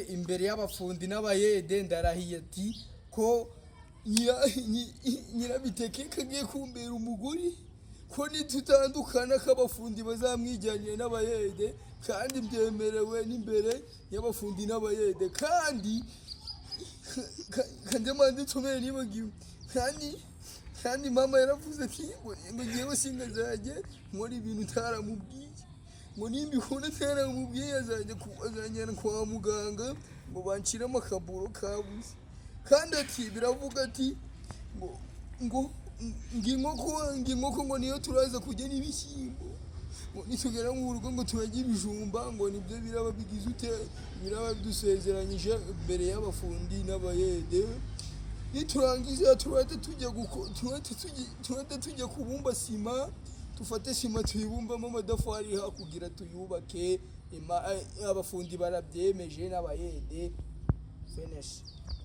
imbere y'abafundi n'abayede ndarahiye ati ko nyirabiteke kagiye kumbera umuguri ko nitutandukana k'abafundi bazamwijyaniye n'abayede kandi byemerewe n'imbere y'abafundi n'abayede kandi manzi tumere nibagiwe kandi mama yaravuze ati ngo ngewe singazajye nkora ibintu utaramubwiye ngo nimba ikunda utaramubwiye azajyana kwa muganga ngo banciremo akaburo kabuze kandi ati biravuga ati ngo inkoko ngo niyo turaza kurya n'ibishyimbo ngo nitugera mu rugo ngo turajya ibijumba ngo nibyo biraba bigize biraba dusezeranyije imbere y'abafundi n'abayede niturangiza turahita tujya kubumba sima tufate sima tuyibumbamo amadafari kugira tuyubake abafundi barabyemeje n'abayede finish.